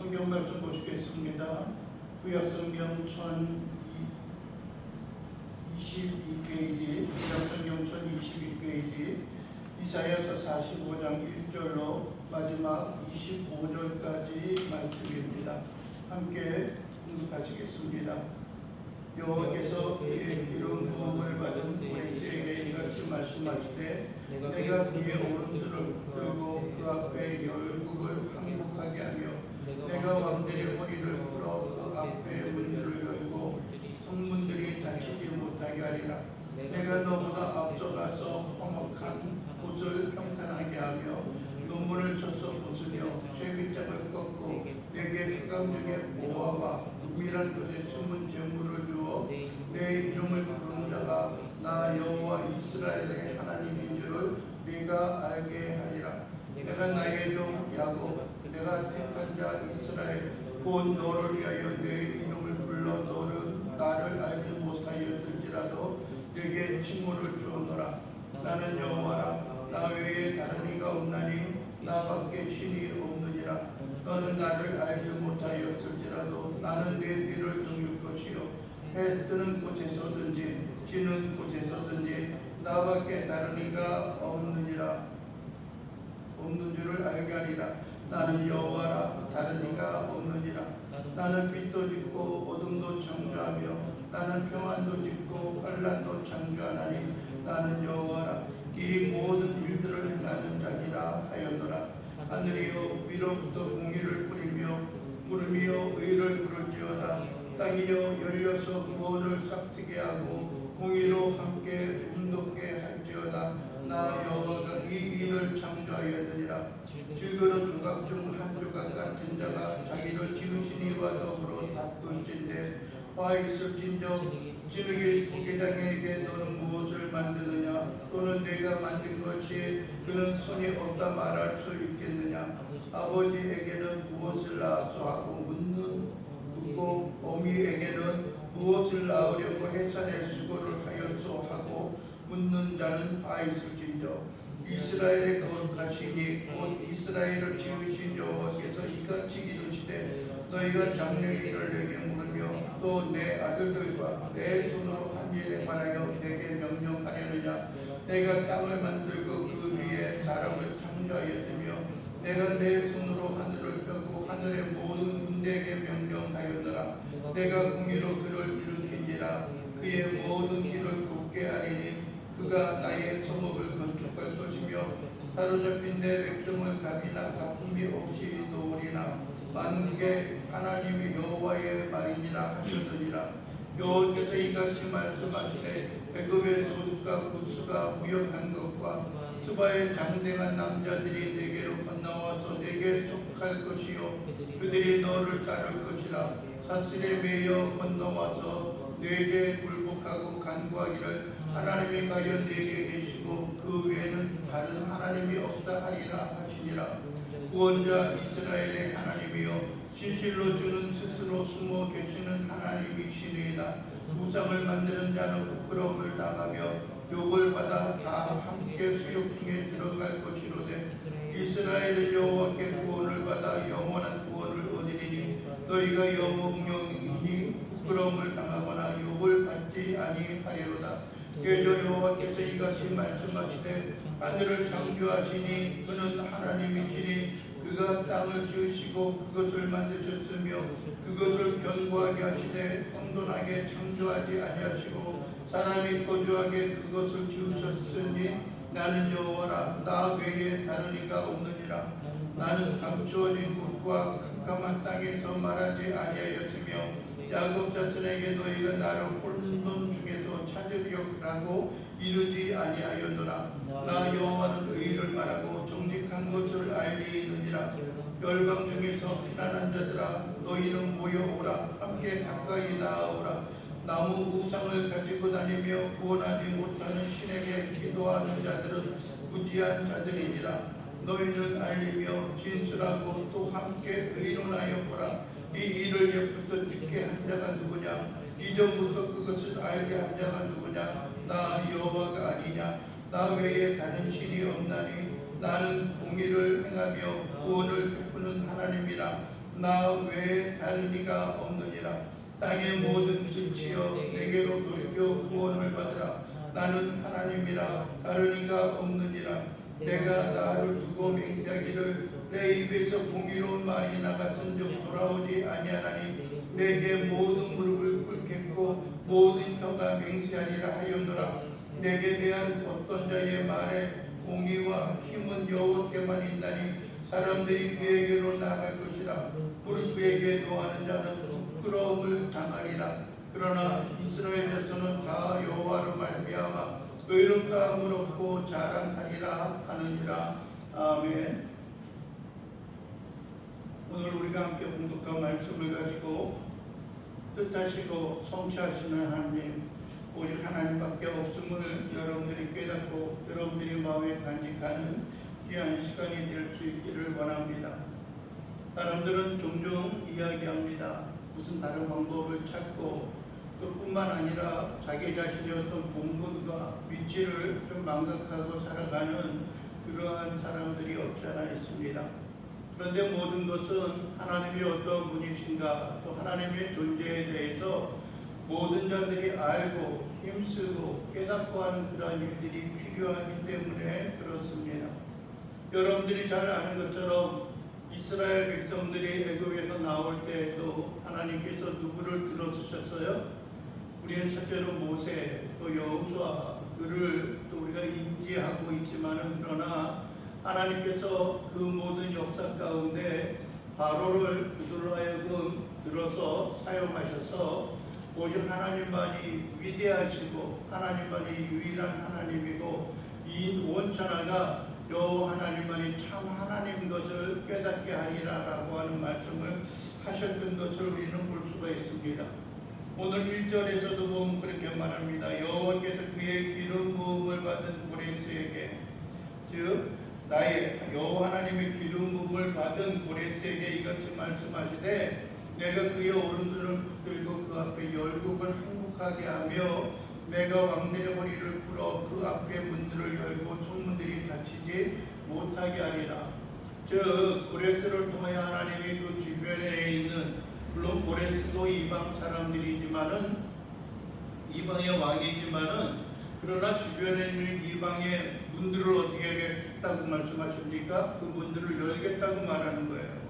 성경 말씀 보시겠습니다. 구약성경 1022페이지, 구약성경 1022페이지, 이사야서 45장 1절로 마지막 25절까지 말씀입니다. 함께 공독하시겠습니다. 여호와께서 그의 기름 부음을 받은 모세에게 이같이 말씀하시되 내가 그의 오른손을 들고 그 앞에 열국을 항복하게 하며 내가 왕들의 허리를 풀어 그 앞에 문들을 열고 성문들이 닫히지 못하게 하리라. 내가 너보다 앞서가서 험악한 곳을 평탄하게 하며 논문을 쳐서 부수며 쇠빗장을 꺾고 내게 흑암 중에 모아와 은밀한 곳에 숨은 재물을 주어 내 이름을 부르는 자가 나 여호와 이스라엘의 하나님인 줄을 네가 알게 하리라. 내가 나의 종 야곱 내가 택한 자 이스라엘 곧 너를 위하여 내 이름을 불러 나를 알지 못하였을지라도 내게 칭호를 주었노라. 나는 여호와라. 나 외에 다른 이가 없나니 나밖에 신이 없느니라. 너는 나를 알지 못하였을지라도 나는 내 뒤를 등일 것이요 해 뜨는 곳에서든지 지는 곳에서든지 나밖에 다른 이가 없느니라. 없는 줄을 알게 하리라. 나는 여호와라. 다른 이가 없느니라. 나는 빛도 짓고 어둠도 창조하며 나는 평안도 짓고 환난도 창조하나니 나는 여호와라. 이 모든 일들을 행하는 자니라 하였노라. 하늘이여 위로부터 공의를 뿌리며 구름이여 의를 부를지어다. 땅이여 열려서 구원을 싹트게 하고 공의로 함께 운동게 할지어다. 나 여호와가 이 일을 창조하였느니라. 질그릇 조각 중 한 조각 같은 자가 자기를 지으시니와 더불어 다툴진대 화 있을진저 진흙이 도계장에게 너는 무엇을 만드느냐 또는 내가 만든 것이 그는 손이 없다 말할 수 있겠느냐. 아버지에게는 무엇을 낳았소 하고 묻고 어미에게는 무엇을 낳으려고 해산의 수고를 하였소 하고 묻는 자는 화 있을진저 이스라엘의 거룩하시니 곧 이스라엘을 지으신 여호와께서 이같이 이르시되 너희가 장래의 일을 내게 물으며 또 내 아들들과 내 손으로 한 일에 관하여 내게 명령하려느냐. 내가 땅을 만들고 그 위에 사람을 창조하였으며 내가 내 손으로 하늘을 펴고 하늘의 모든 군대에게 명령하였노라. 내가 공의로 그를 일으킨지라. 그의 모든 길을 굽게 하리니 그가 나의 성읍을 건축할 것이며 사로잡힌 내 백성을 갑이나 가품이 없이 놓으리나. 만국의 하나님이 여호와의 말이니라 하셨느니라. 여호와께서 이같이 말씀하시되 애굽의 소득과 구스가 무역한 것과 수바의 장대한 남자들이 내게로 건너와서 내게 속할 것이요 그들이 너를 따를 것이라. 사슬에 매여 건너와서 내게 굴복하고 간구하기를 하나님이 과연 내게 계시고 그 외에는 다른 하나님이 없다 하리라 하시니라. 구원자 이스라엘의 하나님이여 진실로 주는 스스로 숨어 계시는 하나님이시니이다. 우상을 만드는 자는 부끄러움을 당하며 욕을 받아 다 함께 수욕 중에 들어갈 것이로되 이스라엘은 여호와께 구원을 받아 영원한 구원을 얻으리니 너희가 영웅이니 부끄러움을 당하거나 욕을 받지 아니하리로다. 그저 여호와께서 이같이 말씀하시되 하늘을 창조하시니 그는 하나님이시니 그가 땅을 지으시고 그것을 만드셨으며 그것을 견고하게 하시되 혼돈하게 창조하지 아니하시고 사람이 거주하게 그것을 지으셨으니 나는 여호와라. 나 외에 다른 이가 없느니라. 나는 감추어진 곳과 캄캄한 땅에서 말하지 아니하였으며 야곱 자손에게 너희가 나를 혼돈 중에서 찾으려고 이르지 아니하였노라. 나 여호와는 의를 말하고 정직한 것을 알리느니라. 열방 중에서 피난한 자들아 너희는 모여오라. 함께 가까이 나아오라. 나무 우상을 가지고 다니며 구원하지 못하는 신에게 기도하는 자들은 무지한 자들이니라. 너희는 알리며 진술하고 또 함께 의논하여 보라. 이 일을 예부터 듣게 한 자가 누구냐. 이전부터 그것을 알게 한 자가 누구냐. 나 여호와가 아니냐. 나 외에 다른 신이 없나니 나는 공의를 행하며 구원을 베푸는 하나님이라. 나 외에 다른 이가 없느니라. 땅의 모든 끝이여 내게로 돌이켜 구원을 받으라. 나는 하나님이라 다른 이가 없느니라. 내가 나를 두고 맹세하기를 내 입에서 공의로운 말이 나갔은즉 돌아오지 아니하나니 내게 모든 무릎을 꿇겠고 모든 혀가 맹세하리라 하였노라. 내게 대한 어떤 자의 말에 공의와 힘은 여호와께만 있나니 사람들이 그에게로 나아갈 것이라. 무릇 그에게 노하는 자는 부끄러움을 당하리라. 그러나 이스라엘에서는 다 여호와로 말미암아 의롭다함을 얻고 자랑하리라 하느니라. 아멘. 오늘 우리가 함께 공독한 말씀을 가지고 뜻하시고 성취하시는 하나님, 오직 하나님밖에 없음을 여러분들이 깨닫고 여러분들이 마음에 간직하는 귀한 시간이 될 수 있기를 원합니다. 사람들은 종종 이야기합니다. 무슨 다른 방법을 찾고 또 뿐만 아니라 자기 자신의 어떤 본분과 위치를 좀 망각하고 살아가는 그러한 사람들이 없지 않아 있습니다. 그런데 모든 것은 하나님이 어떤 분이신가 또 하나님의 존재에 대해서 모든 자들이 알고 힘쓰고 깨닫고 하는 그러한 일들이 필요하기 때문에 그렇습니다. 여러분들이 잘 아는 것처럼 이스라엘 백성들이 애굽에서 나올 때에도 하나님께서 누구를 들어주셨어요? 우리는 첫째로 모세 또 여호수아 그를 또 우리가 인지하고 있지만은 그러나 하나님께서 그 모든 역사 가운데 바로를 그들로 하여금 들어서 사용하셔서 오직 하나님만이 위대하시고 하나님만이 유일한 하나님이고 이 원천하가 여호와 하나님만이 참 하나님인 것을 깨닫게 하리라라고 하는 말씀을 하셨던 것을 우리는 볼 수가 있습니다. 오늘 1절에서도 보면 그렇게 말합니다. 여호와께서 그의 기름 부음을 받은 고레스에게, 즉 나의 여호와 하나님의 기름 부음을 받은 고레스에게 이같이 말씀하시되 내가 그의 오른손을 들고 그 앞에 열국을 항복하게 하며 내가 왕들의 허리를 풀어 그 앞에 문들을 열고 총문들이 닫히지 못하게 하리라. 즉 고레스를 통하여 하나님이 그 주변에 있는, 물론 고레스도 이방 사람들이지만은 이방의 왕이지만은 그러나 주변에 있는 이방의 문들을 어떻게 하겠다고 말씀하십니까? 그 문들을 열겠다고 말하는 거예요.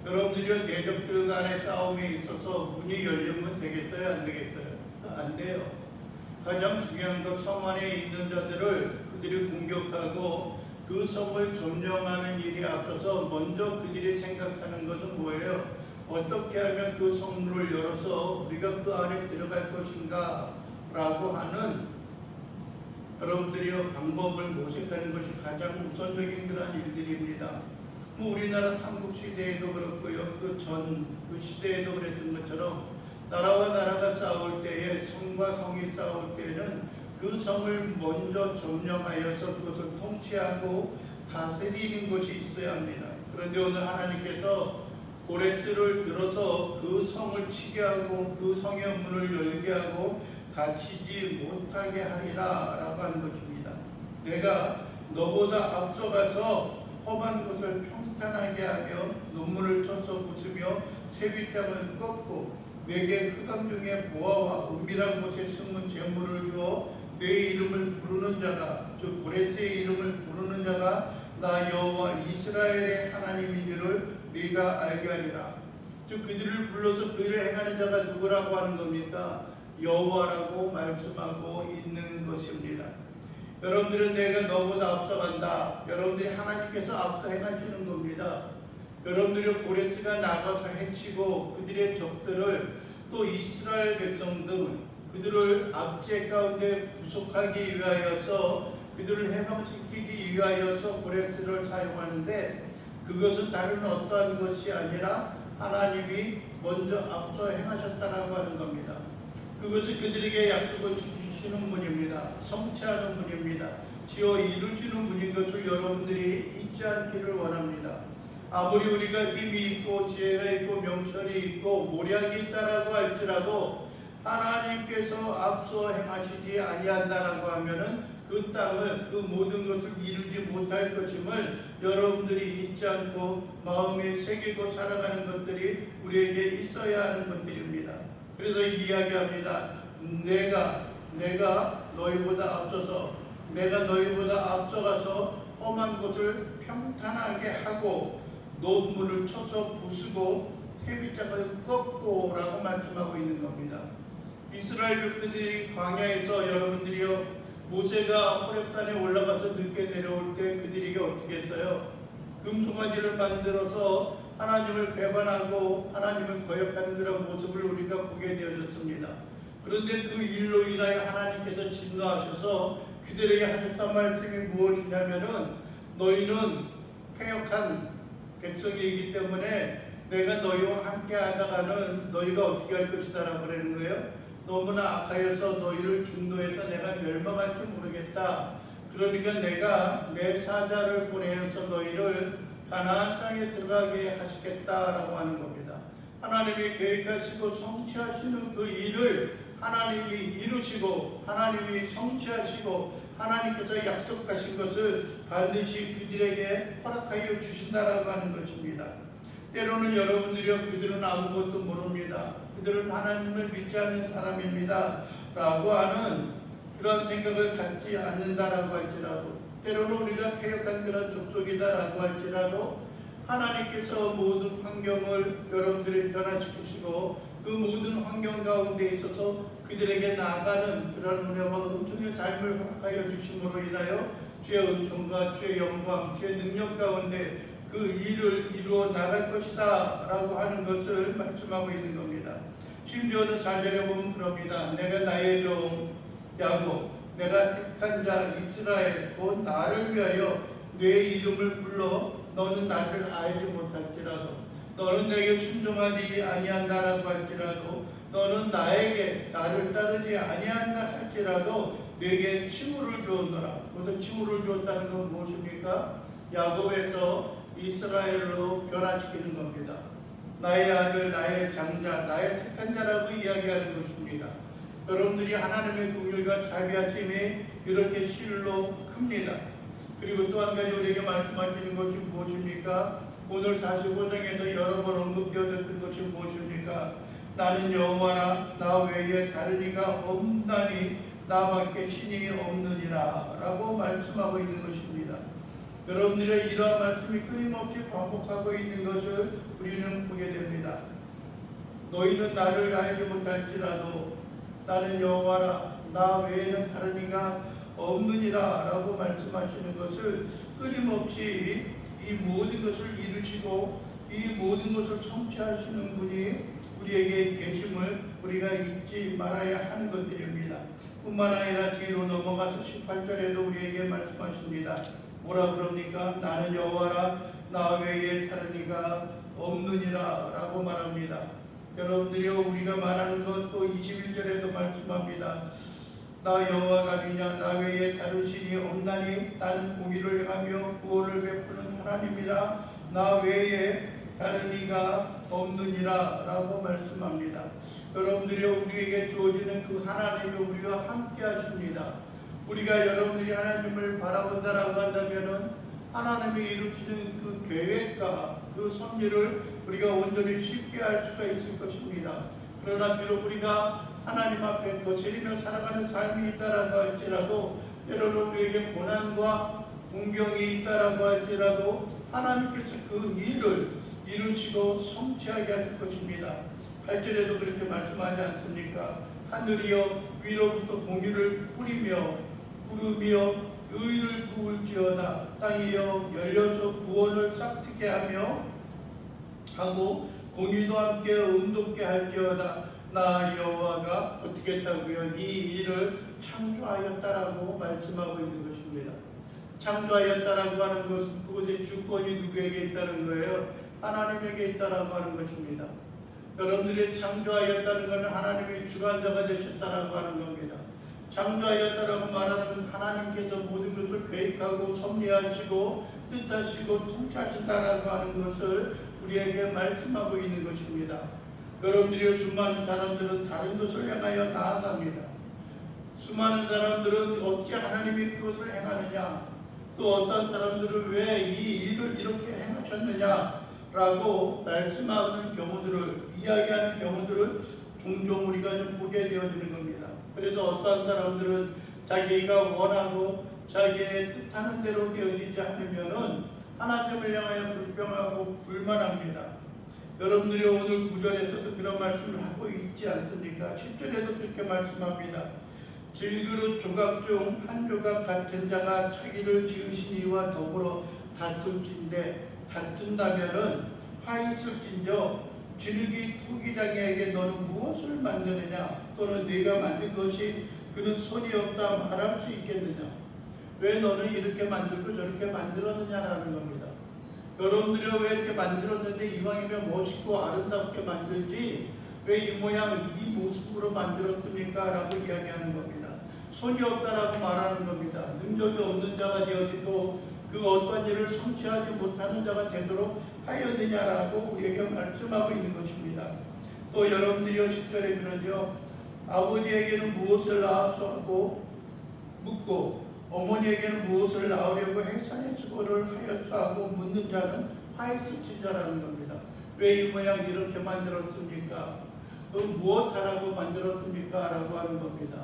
여러분들이 대적들 간의 싸움에 있어서 문이 열리면 되겠어요? 안 되겠어요? 안 돼요. 가장 중요한 것, 성 안에 있는 자들을 그들이 공격하고 그 성을 점령하는 일에 앞서서 먼저 그들이 생각하는 것은 뭐예요? 어떻게 하면 그 성문을 열어서 우리가 그 안에 들어갈 것인가 라고 하는 여러분들이 방법을 모색하는 것이 가장 우선적인 그런 일들입니다. 우리나라 삼국 시대에도 그렇고요, 그 시대에도 그랬던 것처럼 나라와 나라가 싸울 때에 성과 성이 싸울 때는 그 성을 먼저 점령하여서 그것을 통치하고 다스리는 것이 있어야 합니다. 그런데 오늘 하나님께서 고레스를 들어서 그 성을 치게 하고 그 성의 문을 열게 하고 닫히지 못하게 하리라 라고 하는 것입니다. 내가 너보다 앞서가서 험한 곳을 평탄하게 하며 눈물을 쳐서 부수며 세비 땅을 꺾고 내게 흑암 중에 보아와 은밀한 곳에 숨은 재물을 주어 내 이름을 부르는 자가, 즉 고레스의 이름을 부르는 자가 나 여호와 이스라엘의 하나님인 줄을 네가 알게 하리라. 즉 그들을 불러서 그 일을 행하는 자가 누구라고 하는 겁니까? 여호와라고 말씀하고 있는 것입니다. 여러분들은 내가 너보다 앞서간다. 여러분들이 하나님께서 앞서 행하시는 겁니다. 여러분들이 고레스가 나가서 해치고 그들의 적들을 또 이스라엘 백성들 그들을 압제 가운데 구속하기 위하여서 그들을 해방시키기 위하여서 고레스를 사용하는데 그것은 다른 어떠한 것이 아니라 하나님이 먼저 앞서 행하셨다라고 하는 겁니다. 그것이 그들에게 약속을 주시는 분입니다. 성취하는 분입니다. 지어 이루시는 분인 것을 여러분들이 잊지 않기를 원합니다. 아무리 우리가 힘이 있고 지혜가 있고 명철이 있고 모략이 있다라고 할지라도 하나님께서 앞서 행하시지 아니한다라고 하면은 그 땅을 그 모든 것을 이루지 못할 것임을 여러분들이 잊지 않고 마음에 새기고 살아가는 것들이 우리에게 있어야 하는 것들입니다. 그래서 이야기합니다. 내가 너희보다 앞서가서 험한 곳을 평탄하게 하고 노무를 쳐서 부수고 회빗장을 꺾고라고 말씀하고 있는 겁니다. 이스라엘 백성들이 광야에서 여러분들이요, 모세가 호렙산에 올라가서 늦게 내려올 때 그들에게 어떻게 했어요? 금송아지를 만들어서 하나님을 배반하고 하나님을 거역하는 그런 모습을 우리가 보게 되어졌습니다. 그런데 그 일로 인하여 하나님께서 진노하셔서 그들에게 하셨던 말씀이 무엇이냐면은 너희는 패역한 백성이기 때문에 내가 너희와 함께 하다가는 너희가 어떻게 할 것이다 라고 그러는 거예요. 너무나 악하여서 너희를 중도해서 내가 멸망할지 모르겠다. 그러니까 내가 내 사자를 보내어서 너희를 가나안 땅에 들어가게 하시겠다라고 하는 겁니다. 하나님이 계획하시고 성취하시는 그 일을 하나님이 이루시고 하나님이 성취하시고 하나님께서 약속하신 것을 반드시 그들에게 허락하여 주신다라고 하는 것입니다. 때로는 여러분들이요, 그들은 아무것도 모릅니다. 그들은 하나님을 믿지 않는 사람입니다 라고 하는 그런 생각을 갖지 않는다라고 할지라도, 때로는 우리가 패역한 그런 족속이다라고 할지라도 하나님께서 모든 환경을 여러분들이 변화시키시고 그 모든 환경 가운데 있어서 그들에게 나아가는 그런 은혜와 은총의 삶을 허락하여 주심으로 인하여 주의 은총과 주의 영광, 주의 능력 가운데 그 일을 이루어 나갈 것이다 라고 하는 것을 말씀하고 있는 겁니다. 심지어는 4절에 보면 그럽니다. 내가 나의 종 야곱, 내가 택한 자 이스라엘 곧 나를 위하여 내 이름을 불러 너는 나를 알지 못할지라도, 너는 내게 순종하지 아니한다라고 할지라도, 너는 나를 따르지 아니한다 할지라도 내게 칭호를 주었노라. 그래서 칭호를 주었다는 건 무엇입니까? 야곱에서 이스라엘로 변화시키는 겁니다. 나의 아들, 나의 장자, 나의 택한 자라고 이야기하는 것입니다. 여러분들이 하나님의 긍휼과 자비하심이 이렇게 실로 큽니다. 그리고 또 한 가지 우리에게 말씀하시는 것이 무엇입니까? 오늘 45장에서 여러 번 언급되어졌던 것이 무엇입니까? 나는 여호와라, 나 외에 다른 이가 없나니 나밖에 신이 없느니라 라고 말씀하고 있는 것입니다. 여러분들의 이러한 말씀이 끊임없이 반복하고 있는 것을 우리는 보게 됩니다. 너희는 나를 알지 못할지라도 나는 여호와라, 나 외에는 다른 이가 없느니라 라고 말씀하시는 것을 끊임없이 이 모든 것을 이루시고 이 모든 것을 성취하시는 분이 우리에게 계심을 우리가 잊지 말아야 하는 것들입니다. 뿐만 아니라 뒤로 넘어가서 18절에도 우리에게 말씀하십니다. 뭐라 그럽니까? 나는 여호와라, 나 외에 다른 이가 없느니라 라고 말합니다. 여러분들이요, 우리가 말하는 것 또 21절에도 말씀합니다. 나 여호와가 아니냐, 나 외에 다른 신이 없나니 나는 공의를 행하며 구원을 베푸는 하나님이라, 나 외에 다른 이가 없느니라 라고 말씀합니다. 여러분들이요, 우리에게 주어지는 그 하나님이 우리와 함께 하십니다. 우리가 여러분들이 하나님을 바라본다라고 한다면은 하나님이 이루시는 그 계획과 그 섭리를 우리가 온전히 쉽게 알 수가 있을 것입니다. 그러나 비록 우리가 하나님 앞에 거스리며 살아가는 삶이 있다라고 할지라도, 때로는 우리에게 고난과 공경이 있다라고 할지라도 하나님께서 그 일을 이루시고 성취하게 하실 것입니다. 8절에도 그렇게 말씀하지 않습니까? 하늘이여 위로부터 공의를 뿌리며 구름이여 의를 부을지어다. 땅이여 열려서 구원을 싹트게 하고 공의도 함께 음돋게 할지어다. 나 여호와가 어떻게 했다고요? 이 일을 창조하였다라고 말씀하고 있는 것입니다. 창조하였다라고 하는 것은 그것의 주권이 누구에게 있다는 거예요? 하나님에게 있다라고 하는 것입니다. 여러분들이 창조하였다는 것은 하나님의 주관자가 되셨다라고 하는 겁니다. 창조하였다라고 말하는 것은 하나님께서 모든 것을 계획하고 섭리하시고 뜻하시고 통치하신다라고 하는 것을 우리에게 말씀하고 있는 것입니다. 여러분들이 수많은 사람들은 다른 것을 향하여 나아갑니다. 수많은 사람들은 어찌 하나님이 그것을 행하느냐, 또 어떤 사람들은 왜 이 일을 이렇게 행하셨느냐라고 말씀하는 경우들을, 이야기하는 경우들을 종종 우리가 좀 보게 되어지는 겁니다. 그래서 어떤 사람들은 자기가 원하고 자기의 뜻하는 대로 되어지지 않으면은 하나님을 향하여 불평하고 불만합니다. 여러분들이 오늘 9절에서도 그런 말씀을 하고 있지 않습니까? 10절에도 그렇게 말씀합니다. 질그릇 조각 중 한 조각 같은 자가 자기를 지으신 이와 더불어 다툴진데, 다툰다면은 화 있을진저 진흙이 토기장에게 너는 무엇을 만드느냐, 또는 네가 만든 것이 그는 손이 없다 말할 수 있겠느냐, 왜 너는 이렇게 만들고 저렇게 만들었느냐라는 겁니다. 여러분들이 왜 이렇게 만들었는데 이왕이면 멋있고 아름답게 만들지 왜 이 모양 이 모습으로 만들었습니까? 라고 이야기하는 겁니다. 손이 없다라고 말하는 겁니다. 능력이 없는 자가 되어지고 그 어떤 일을 성취하지 못하는 자가 되도록 하였느냐라고 우리에게 말씀하고 있는 것입니다. 또 여러분들이 10절에 그러죠. 아버지에게는 무엇을 낳았소 하고 묻고 어머니에게는 무엇을 낳으려고 해산의 수고를 하였소 하고 묻는 자는 화있을진 자라는 겁니다. 왜 이 모양 이렇게 만들었습니까? 무엇하라고 만들었습니까? 라고 하는 겁니다.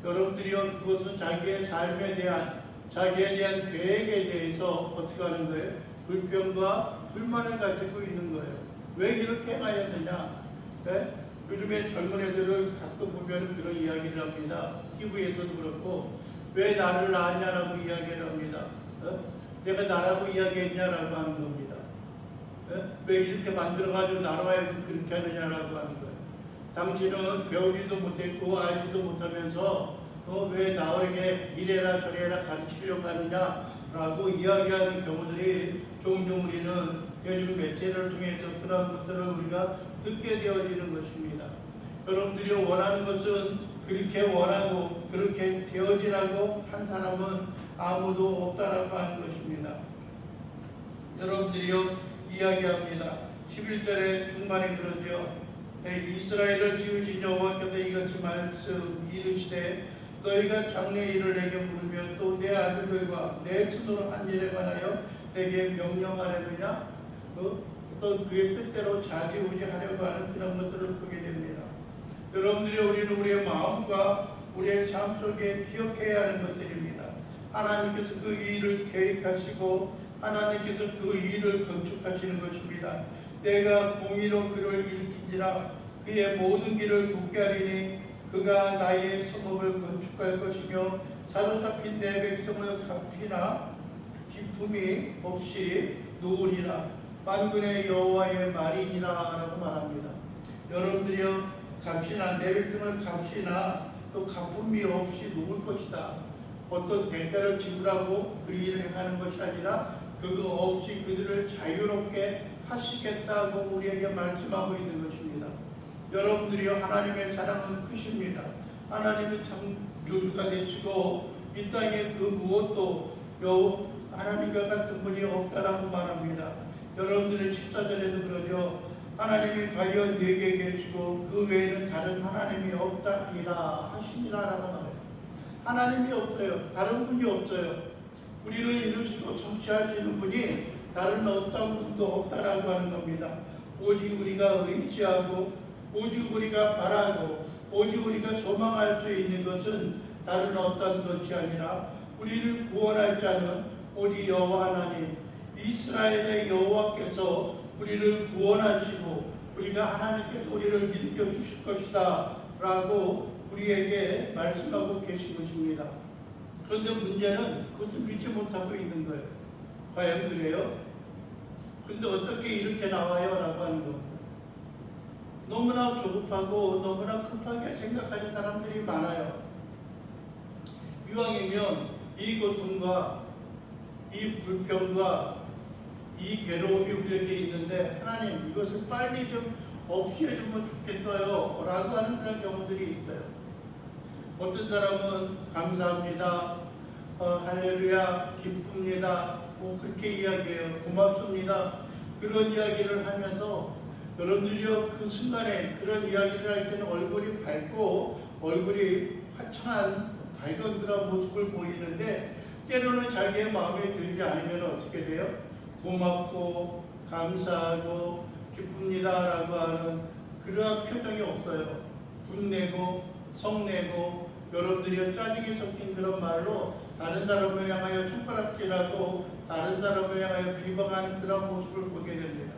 여러분들이요, 그것은 자기의 삶에 대한, 자기에 대한 계획에 대해서 어떻게 하는 거예요? 불평과 불만을 가지고 있는 거예요. 왜 이렇게 행하였느냐? 네? 요즘에 젊은 애들을 가끔 보면 그런 이야기를 합니다. TV에서도 그렇고, 왜 나를 낳았냐라고 이야기를 합니다. 내가 나라고 이야기했냐라고 하는 겁니다. 왜 이렇게 만들어가지고 나라에 그렇게 하느냐라고 하는 거예요. 당신은 배우지도 못했고 알지도 못하면서 왜 나에게 이래라 저래라 가르치려고 하느냐라고 이야기하는 경우들이 종종 우리는 요즘 매체를 통해서 그런 것들을 우리가 듣게 되어지는 것입니다. 여러분들이 원하는 것은 그렇게 원하고 그렇게 되어지라고 한 사람은 아무도 없다라고 하는 것입니다. 여러분들이요 이야기합니다. 11절의 중반에 그러죠. 이스라엘을 지으신 여호와께서 이같이 말씀 이르시되 너희가 장래 일을 내게 물으면 또 내 아들들과 내 손으로 한 일에 관하여 내게 명령하려느냐, 어떤 그의 뜻대로 좌지우지하려고 하는 그런 것들을 보게 됩니다. 여러분들이 우리는 우리의 마음과 우리의 삶 속에 기억해야 하는 것들입니다. 하나님께서 그 일을 계획하시고 하나님께서 그 일을 건축하시는 것입니다. 내가 공의로 그를 일으키지라 그의 모든 길을 굳게 하리니 그가 나의 성읍을 건축할 것이며 사로잡힌 내 백성을 갚이나 기품이 없이 놓으리라. 만군의 여호와의 말이니라 라고 말합니다. 여러분들이요 값이나 내 백성을 값이나 또 갚음이 없이 놓을 것이다. 어떤 대가를 지불하고 그 일을 행하는 것이 아니라 그거 없이 그들을 자유롭게 하시겠다고 우리에게 말씀하고 있는 것입니다. 여러분들이요 하나님의 사랑은 크십니다. 하나님의 창조주가 되시고 이 땅에 그 무엇도 하나님과 같은 분이 없다라고 말합니다. 여러분들의 14절에도 그러죠. 하나님이 과연 네게 계시고 그 외에는 다른 하나님이 없다 하니라 하시니라라고 말해요. 하나님이 없어요. 다른 분이 없어요. 우리를 이루시고 성취하시는 분이 다른 어떤 분도 없다라고 하는 겁니다. 오직 우리가 의지하고 오직 우리가 바라고 오직 우리가 소망할 수 있는 것은 다른 어떤 것이 아니라 우리를 구원할 자는 오직 여호와 하나님 이스라엘의 여호와께서 우리를 구원하시고 우리가 하나님께서 우리를 일으켜 주실 것이다 라고 우리에게 말씀하고 계신 것입니다. 그런데 문제는 그것을 믿지 못하고 있는 거예요. 과연 그래요? 그런데 어떻게 이렇게 나와요? 라고 하는 겁니다. 너무나 조급하고 너무나 급하게 생각하는 사람들이 많아요. 이왕이면 이 고통과 이 불평과 이 괴로움이 우리에게 있는데 하나님 이것을 빨리 좀 없애주면 좋겠어요 라고 하는 그런 경우들이 있어요. 어떤 사람은 감사합니다, 할렐루야, 기쁩니다, 그렇게 이야기해요. 고맙습니다. 그런 이야기를 하면서 여러분들이요 그 순간에 그런 이야기를 할 때는 얼굴이 밝고 얼굴이 화창한 밝은 그런 모습을 보이는데 때로는 자기의 마음에 들지 않으면 어떻게 돼요? 고맙고 감사하고 기쁩니다라고 하는 그러한 표정이 없어요. 분내고 성내고 여러분들이 짜증이 섞인 그런 말로 다른 사람을 향하여 손가락질하고 다른 사람을 향하여 비방하는 그런 모습을 보게 됩니다.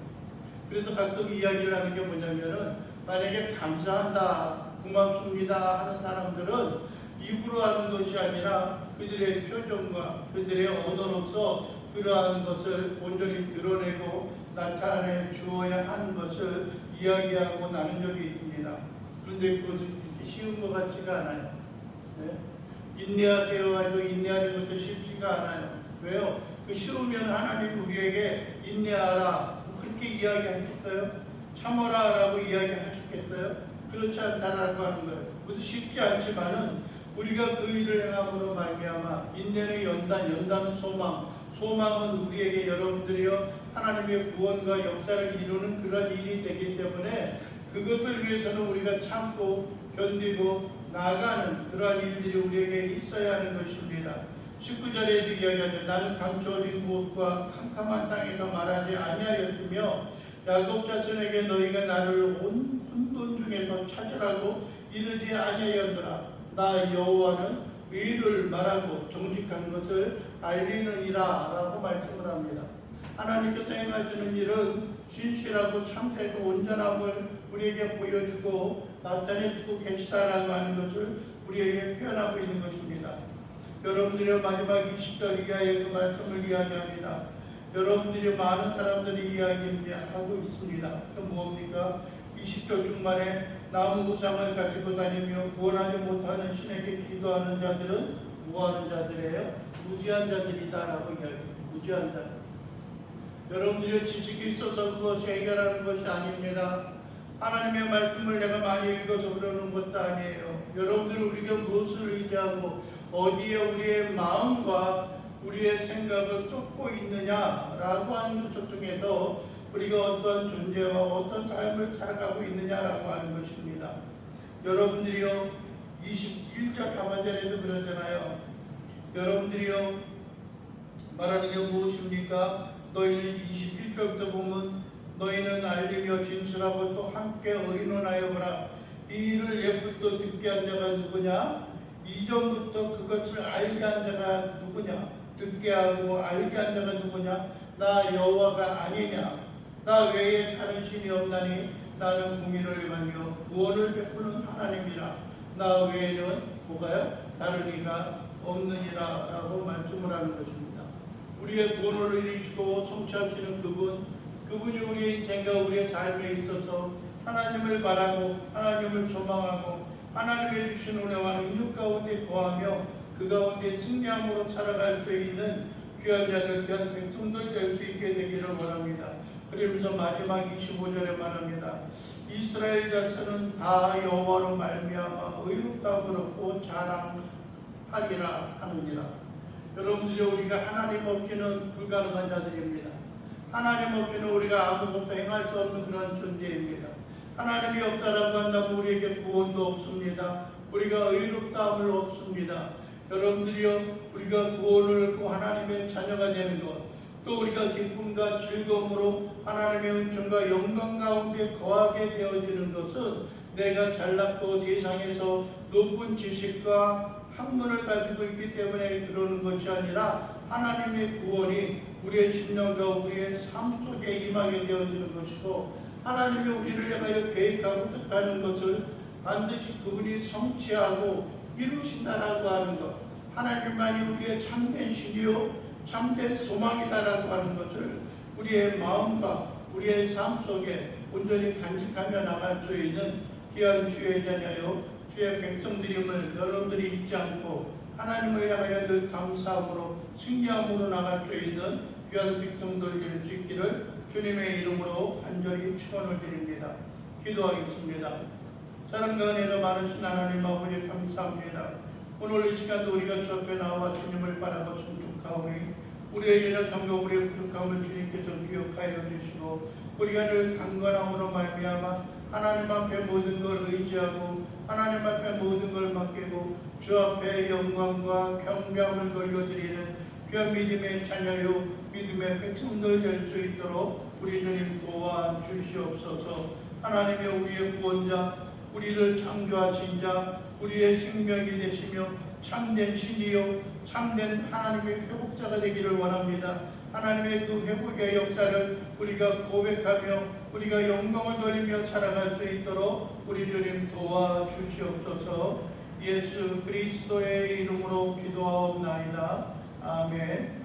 그래서 가끔 이야기를 하는 게 뭐냐면은 만약에 감사한다, 고맙습니다 하는 사람들은 입으로 하는 것이 아니라 그들의 표정과 그들의 언어로서 그러한 것을 온전히 드러내고 나타내 주어야 하는 것을 이야기하고 나눈 적이 있습니다. 그런데 그것은 그렇게 쉬운 것 같지가 않아요. 네? 인내하세요 하고 인내하는 것도 쉽지가 않아요. 왜요? 그 싫으면 하나님 우리에게 인내하라 그렇게 이야기하셨어요? 참어라 라고 이야기하셨겠어요? 그렇지 않다라고 하는 거예요. 그것도 쉽지 않지만은 우리가 그 일을 행함으로 말미암아 인내는 연단, 연단은 소망, 소망은 우리에게 여러분들이요 하나님의 구원과 역사를 이루는 그런 일이 되기 때문에 그것을 위해서는 우리가 참고 견디고 나아가는 그러한 일들이 우리에게 있어야 하는 것입니다. 19절에도 이야기하죠. 나는 감추어진 곳과 캄캄한 땅에서 말하지 아니하였으며 야곱 자손에게 너희가 나를 온 혼돈 중에서 찾으라고 이르지 아니하였노라. 나 여호와는 의를 말하고 정직한 것을 알리느니라 라고 말씀을 합니다. 하나님께서 행하시는 일은 신실하고 참되고 온전함을 우리에게 보여주고 나타내주고 계시다라고 하는 것을 우리에게 표현하고 있는 것입니다. 여러분들의 마지막 20절 이하의 그 말씀을 이야기합니다. 여러분들이 많은 사람들이 이야기하고 있습니다. 그 뭡니까? 20절 중반에 나무 우상을 가지고 다니며 구원하지 못하는 신에게 기도하는 자들은 뭐하는 자들이에요? 무지한 자들이다라고 이야기해요. 무지한 자들. 여러분들의 지식이 있어서 그것이 해결하는 것이 아닙니다. 하나님의 말씀을 내가 많이 읽어서 그러는 것도 아니에요. 여러분들 우리가 무엇을 의지하고 어디에 우리의 마음과 우리의 생각을 쏟고 있느냐라고 하는 것 중에서 우리가 어떤 존재와 어떤 삶을 살아가고 있느냐라고 하는 것입니다. 여러분들이요 21절 하반절에도 그러잖아요. 여러분들이요 말하는 게 무엇입니까? 너희는 21절부터 보면 너희는 알리며 진술하고 또 함께 의논하여 보라. 이 일을 예부터 듣게 한 자가 누구냐? 이전부터 그것을 알게 한 자가 누구냐? 듣게 하고 알게 한 자가 누구냐? 나 여호와가 아니냐? 나 외에 다른 신이 없나니 나는 공의를 행하며 구원을 베푸는 하나님이라. 나 외에는 뭐가요? 다른 이가 없느니라 라고 말씀을 하는 것입니다. 우리의 구원을 이루시고 성취하시는 그분이 우리의 인생과 우리의 삶에 있어서 하나님을 바라고 하나님을 소망하고 하나님의 주신 은혜와 능력 가운데 거하며 그 가운데 승리함으로 살아갈 수 있는 귀한 자들, 귀한 백성들 될 수 있게 되기를 원합니다. 그러면서 마지막 25절에 말합니다. 이스라엘 자손은 다 여호와로 말미암아 의롭다함을 얻고 자랑하리라 하느니라. 여러분들이 우리가 하나님 없이는 불가능한 자들입니다. 하나님 없이는 우리가 아무것도 행할 수 없는 그런 존재입니다. 하나님이 없다라고 한다면 우리에게 구원도 없습니다. 우리가 의롭다함을 얻습니다. 여러분들이요 우리가 구원을 얻고 하나님의 자녀가 되는 것, 또 우리가 기쁨과 즐거움으로 하나님의 은총과 영광 가운데 거하게 되어지는 것은 내가 잘났고 세상에서 높은 지식과 학문을 가지고 있기 때문에 그러는 것이 아니라 하나님의 구원이 우리의 심령과 우리의 삶 속에 임하게 되어지는 것이고 하나님이 우리를 향하여 계획하고 뜻하는 것을 반드시 그분이 성취하고 이루신다라고 하는 것, 하나님만이 우리의 참된 신이요 참된 소망이다라고 하는 것을 우리의 마음과 우리의 삶 속에 온전히 간직하며 나갈 수 있는 귀한 주의 자녀요 주의 백성들임을 여러분들이 잊지 않고 하나님을 향하여 늘 감사함으로 승리함으로 나갈 수 있는 귀한 백성들 될 수 있기를 주님의 이름으로 간절히 축원을 드립니다. 기도하겠습니다. 사랑과 은혜가 많으신 하나님 아버지 감사합니다. 오늘 이 시간도 우리가 주 앞에 나와 주님을 바라고 순종하오니 우리의 연약함과 우리의 부족함을 주님께서 기억하여 주시고 우리가 늘 강건함으로 말미암아 하나님 앞에 모든 걸 의지하고 하나님 앞에 모든 걸 맡기고 주 앞에 영광과 경배함을 돌려드리는 귀한 믿음의 자녀요 믿음의 백성들 될 수 있도록 우리 주님 도와주시옵소서. 하나님의 우리의 구원자, 우리를 창조하신 자, 우리의 생명이 되시며 참된 신이요 참된 하나님의 회복자가 되기를 원합니다. 하나님의 그 회복의 역사를 우리가 고백하며 우리가 영광을 돌리며 살아갈 수 있도록 우리 주님 도와주시옵소서. 예수 그리스도의 이름으로 기도하옵나이다. 아멘.